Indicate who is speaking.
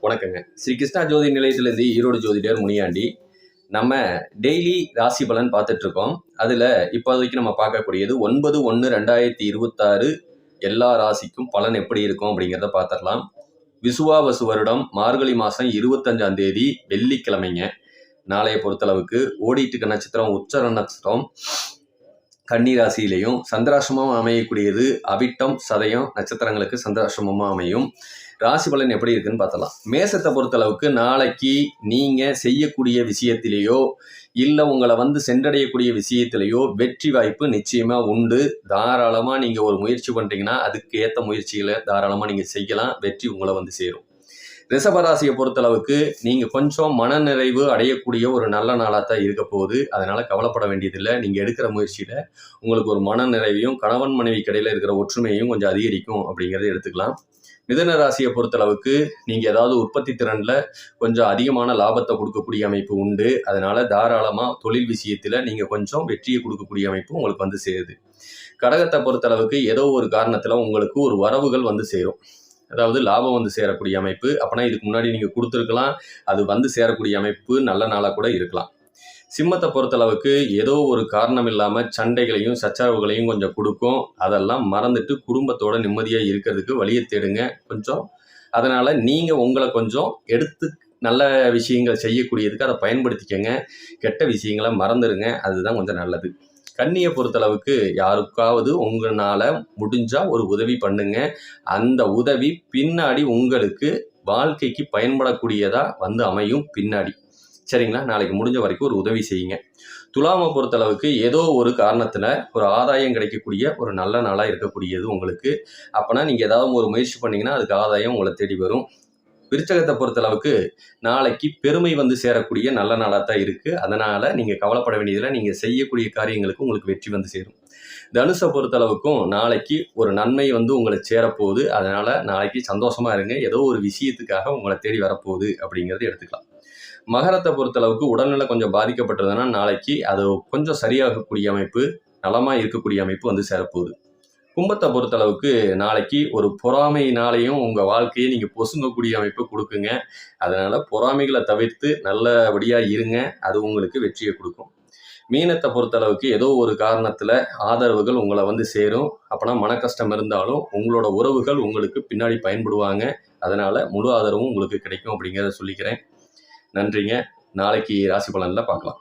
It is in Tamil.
Speaker 1: வணக்கங்க. ஸ்ரீ கிருஷ்ணா ஜோதி நிலையத்திலிருந்து ஈரோடு ஜோதிடர் முனியாண்டி. நம்ம டெய்லி ராசி பலன் பார்த்துட்டு இருக்கோம். அதுல இப்போதைக்கு நம்ம பார்க்கக்கூடியது 9/1/2026 எல்லா ராசிக்கும் பலன் எப்படி இருக்கும் அப்படிங்கிறத பார்த்துடலாம். விசுவாவசு வருடம் மார்கழி மாதம் 25ஆம் தேதி வெள்ளிக்கிழமைங்க. நாளைய பொறுத்தளவுக்கு ஓடிட்டு இருக்க நட்சத்திரம் உச்சர நட்சத்திரம் கன்னி ராசியிலையும், சந்திராசிரமம் அமையக்கூடியது அவிட்டம் சதயம் நட்சத்திரங்களுக்கு சந்திராசிரமமாக அமையும். ராசி பலன் எப்படி இருக்குன்னு பார்த்தலாம். மேசத்தை பொறுத்தளவுக்கு நாளைக்கு நீங்கள் செய்யக்கூடிய விஷயத்திலேயோ இல்லை உங்களை சென்றடையக்கூடிய விஷயத்திலேயோ வெற்றி வாய்ப்பு நிச்சயமாக உண்டு. தாராளமாக நீங்கள் ஒரு முயற்சி பண்ணுறீங்கன்னா அதுக்கு ஏற்ற முயற்சிகளை தாராளமாக நீங்கள் செய்யலாம். வெற்றி உங்களை சேரும். ரிஷபராசியை பொறுத்தளவுக்கு நீங்கள் கொஞ்சம் மனநிறைவு அடையக்கூடிய ஒரு நல்ல நாளாக தான் இருக்க போகுது. அதனால் கவலைப்பட வேண்டியதில்லை. நீங்கள் எடுக்கிற முயற்சியில் உங்களுக்கு ஒரு மனநிறைவையும் கணவன் மனைவி இடையில இருக்கிற ஒற்றுமையும் கொஞ்சம் அதிகரிக்கும் அப்படிங்கிறத எடுத்துக்கலாம். மிதுன ராசியை பொறுத்தளவுக்கு நீங்கள் ஏதாவது உற்பத்தி திறனில் கொஞ்சம் அதிகமான லாபத்தை கொடுக்கக்கூடிய அமைப்பு உண்டு. அதனால் தாராளமாக தொழில் விஷயத்தில் நீங்கள் கொஞ்சம் வெற்றியை கொடுக்கக்கூடிய அமைப்பு உங்களுக்கு சேருது. கடகத்தை பொறுத்தளவுக்கு ஏதோ ஒரு காரணத்தில் உங்களுக்கு ஒரு வரவுகள் சேரும். அதாவது லாபம் சேரக்கூடிய அமைப்பு. அப்போனா இதுக்கு முன்னாடி நீங்கள் கொடுத்துருக்கலாம், அது சேரக்கூடிய அமைப்பு நல்ல நாளாக கூட இருக்கலாம். சிம்மத்தை பொறுத்தளவுக்கு ஏதோ ஒரு காரணம் இல்லாமல் சண்டைகளையும் சச்சரவுகளையும் கொஞ்சம் கொடுக்கும். அதெல்லாம் மறந்துட்டு குடும்பத்தோட நிம்மதியாக இருக்கிறதுக்கு வழியை தேடுங்க கொஞ்சம். அதனால் நீங்கள் உங்களை கொஞ்சம் எடுத்து நல்ல விஷயங்கள் செய்யக்கூடியதுக்கு அதை பயன்படுத்திக்கங்க. கெட்ட விஷயங்களை மறந்துடுங்க. அதுதான் கொஞ்சம் நல்லது. கன்னியை பொறுத்தளவுக்கு யாருக்காவது உங்களால் முடிஞ்சால் ஒரு உதவி பண்ணுங்க. அந்த உதவி பின்னாடி உங்களுக்கு வாழ்க்கைக்கு பயன்படக்கூடியதாக அமையும் பின்னாடி. சரிங்களா? நாளைக்கு முடிஞ்ச வரைக்கும் ஒரு உதவி செய்யுங்க. துலாமை பொறுத்தளவுக்கு ஏதோ ஒரு காரணத்தில் ஒரு ஆதாயம் கிடைக்கக்கூடிய ஒரு நல்ல நாளாக இருக்கக்கூடியது உங்களுக்கு. அப்போனா நீங்கள் ஏதாவது ஒரு முயற்சி பண்ணிங்கன்னா அதுக்கு ஆதாயம் உங்களை தேடி வரும். விருச்சகத்தை பொறுத்தளவுக்கு நாளைக்கு பெருமை சேரக்கூடிய நல்ல நாளாக தான் இருக்குது. அதனால் நீங்கள் கவலைப்பட வேண்டியதில் நீங்கள் செய்யக்கூடிய காரியங்களுக்கு உங்களுக்கு வெற்றி சேரும். தனுசை பொறுத்தளவுக்கும் நாளைக்கு ஒரு நன்மை உங்களை சேரப்போகுது. அதனால் நாளைக்கு சந்தோஷமாக இருங்க. ஏதோ ஒரு விஷயத்துக்காக உங்களை தேடி வரப்போகுது அப்படிங்கிறது எடுத்துக்கலாம். மகரத்தை பொறுத்தளவுக்கு உடல்நிலை கொஞ்சம் பாதிக்கப்பட்டதுன்னா நாளைக்கு அது கொஞ்சம் சரியாகக்கூடிய அமைப்பு, நலமாக இருக்கக்கூடிய அமைப்பு சேரப்போகுது. கும்பத்தை பொறுத்தளவுக்கு நாளைக்கு ஒரு பொறாமையினாலையும் உங்கள் வாழ்க்கையை நீங்கள் பொசுங்கக்கூடிய அமைப்பை கொடுக்குங்க. அதனால் பொறாமைகளை தவிர்த்து நல்லபடியாக இருங்க. அது உங்களுக்கு வெற்றியை கொடுக்கும். மீனத்தை பொறுத்தளவுக்கு ஏதோ ஒரு காரணத்தில் ஆதரவுகள் உங்களை சேரும். அப்போனா மன கஷ்டம் இருந்தாலும் உங்களோட உறவுகள் உங்களுக்கு பின்னாடி பயன்படுவாங்க. அதனால் முழு ஆதரவும் உங்களுக்கு கிடைக்கும் அப்படிங்கிறத சொல்லிக்கிறேன். நன்றிங்க. நாளைக்கு ராசி பலனில் பார்க்கலாம்.